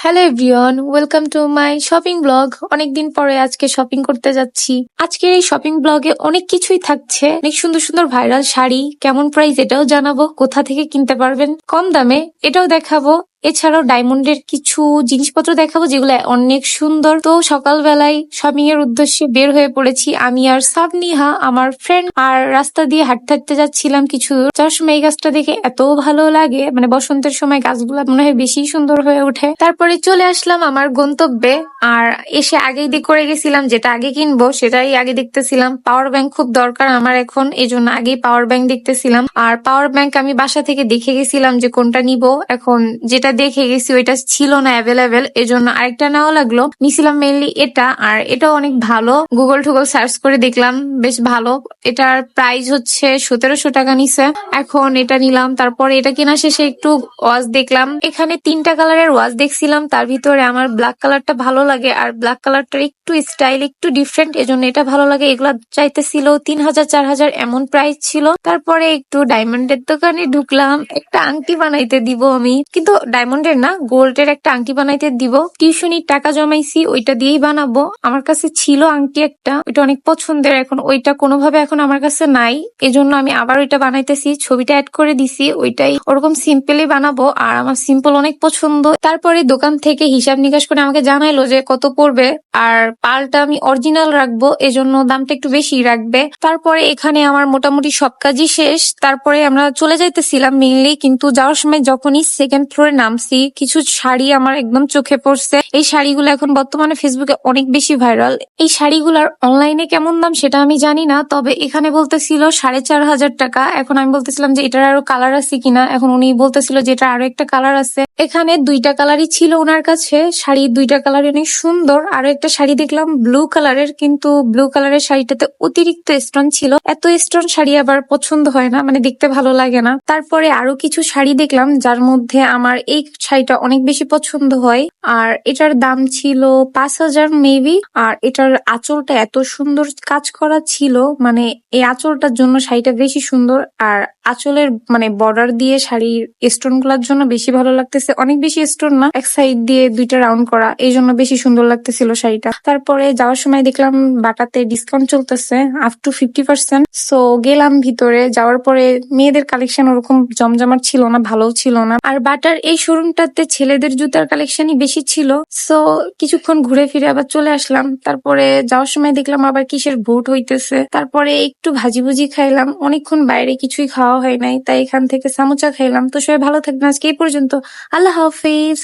Hello everyone, welcome to my shopping blog. অনেকদিন পরে আজকে শপিং করতে যাচ্ছি। আজকের এই শপিং ব্লগে অনেক কিছুই থাকছে, অনেক সুন্দর সুন্দর ভাইরাল শাড়ি, কেমন প্রাইস এটাও জানাবো, কোথা থেকে কিনতে পারবেন কম দামে এটাও দেখাবো। এছাড়াও ডায়মন্ডের কিছু জিনিসপত্র দেখাবো যেগুলো অনেক সুন্দর। তো সকালবেলায় শপিং এর উদ্দেশ্যে বের হয়ে পড়েছি আমি আর সাবনিহা, আমার ফ্রেন্ড। আর রাস্তা দিয়ে হাঁটতে হাঁটতে যাচ্ছিলাম কিছু দূর, যাওয়ার সময় এই গাছটা দেখে এত ভালো লাগে, মানে বসন্তের সময় গাছগুলা মনে হয় বেশি সুন্দর হয়ে ওঠে। তারপরে চলে আসলাম আমার গন্তব্যে। আর এসে আগেই দিক করে গেছিলাম, যেটা আগে কিনবো সেটাই আগে দেখতেছিলাম। পাওয়ার ব্যাংক খুব দরকার আমার এখন, এই জন্য আগেই পাওয়ার ব্যাংক দেখতেছিলাম। আর পাওয়ার ব্যাংক আমি বাসা থেকে দেখে গেছিলাম যে কোনটা নিব। এখন যেটা দেখে গেছি ওইটা ছিল না অ্যাভেলেবেল, এজন্য আরেকটা নেওয়া লাগলো। নিছিলাম মেইনলি এটা, আর এটাও অনেক ভালো। গুগল টুগল সার্চ করে দেখলাম, বেশ ভালো। এটার প্রাইস হচ্ছে 1700 টাকা নিছে। এখন এটা নিলাম। তারপরে এটা কেনা শেষে একটু ওয়াচ দেখলাম। এখানে 3টা কালারের ওয়াচ দেখছিলাম, তার ভিতরে আমার ব্ল্যাক কালারটা ভালো লাগে। আর ব্ল্যাক কালারটার একটু স্টাইল একটু ডিফারেন্ট, এজন্য এটা ভালো লাগে। এগুলা চাইতেছিল 3000 4000 এমন প্রাইস ছিল। তারপরে একটু ডায়মন্ডের দোকানে ঢুকলাম, একটা আংটি বানাইতে দিব আমি, কিন্তু ডায়মন্ডের না, গোল্ডের একটা আংটি বানাইতে দিব। টিউশনির টাকা জমাইছি, ওইটা দিয়েই বানাবো। আমার কাছে ছিল আংটি একটা, ওইটা অনেক পছন্দের। এখন ওইটা কোনোভাবে এখন আমার কাছে নাই, এজন্য আমি আবার ওইটা বানাইতেছি। ছবিটা অ্যাড করে দিছি, ওইটাই ওরকম সিম্পলি বানাবো। আর আমার সিম্পল অনেক পছন্দ। তারপরে দোকান থেকে হিসাব নিকাশ করে আমাকে জানাইলো যে কত পড়বে। আর পালটা আমি অরিজিনাল রাখবো, এজন্য দামটা একটু বেশি রাখবে। তারপরে এখানে আমার মোটামুটি সব কাজই শেষ। তারপরে আমরা চলে যাইতেছিলাম মেইনলি, কিন্তু যাওয়ার সময় যখনই সেকেন্ড ফ্লোরে নামছি, কিছু শাড়ি আমার একদম চোখে পড়ছে। এই শাড়িগুলো এখন বর্তমানে ফেসবুকে অনেক বেশি ভাইরাল। এই শাড়িগুলার অনলাইনে কেমন দাম সেটা আমি জানি না, তবে এখানে বলতেছিল 4500 টাকা। এখন আমি বলতেছিলাম যে এটার আরো কালার আছে কিনা, এখন উনি বলতেছিল যে এটা আরো একটা কালার আছে। এখানে 2টা কালারই ছিল ওনার কাছে, শাড়ি 2টা কালারই অনেক সুন্দর। আরো একটা শাড়ি দেখলাম ব্লু কালারের, কিন্তু ব্লু কালারের শাড়িটাতে অতিরিক্ত স্টোন ছিল। এত স্টোন শাড়ি আবার পছন্দ হয় না, মানে দেখতে ভালো লাগে না। তারপরে আরো কিছু শাড়ি দেখলাম, যার মধ্যে আমার এই শাড়িটা অনেক বেশি পছন্দ হয়। আর এটার দাম ছিল 5000 মেবি। আর এটার আঁচলটা এত সুন্দর কাজ করা ছিল, মানে এই আঁচলটার জন্য শাড়িটা বেশি সুন্দর। আর আঁচলের মানে বর্ডার দিয়ে শাড়ির স্টোন গুলার জন্য বেশি ভালো লাগতেছে। অনেক বেশি স্টোন না, এক সাইড দিয়ে 2টা রাউন্ড করা, এই জন্য বেশি সুন্দর লাগতেছিল শাড়িটা। তারপরে যাওয়ার সময় দেখলাম বাটাতে ডিসকাউন্ট চলতেছে আপ টু 50%। সো গেলাম ভিতরে। যাওয়ার পরে মেয়েদের কালেকশন ওরকম জমজমাট ছিল না, ভালোও ছিল না। আর বাটার এই শোরুমটাতে ছেলেদের জুতার কালেকশনই বেশি ছিল। সো কিছুক্ষণ ঘুরে ফিরে আবার চলে আসলাম। তারপরে যাওয়ার সময় দেখলাম আবার কিসের ভোট হইতেছে। তারপরে একটু ভাজি ভুজি খাইলাম, অনেকক্ষণ বাইরে কিছুই খাওয়া হয় নাই, তাই এখান থেকে সামোচা খাইলাম। তো সবাই ভালো থাকবেন, আজকে এই পর্যন্ত। আল্লাহ হাফিজ।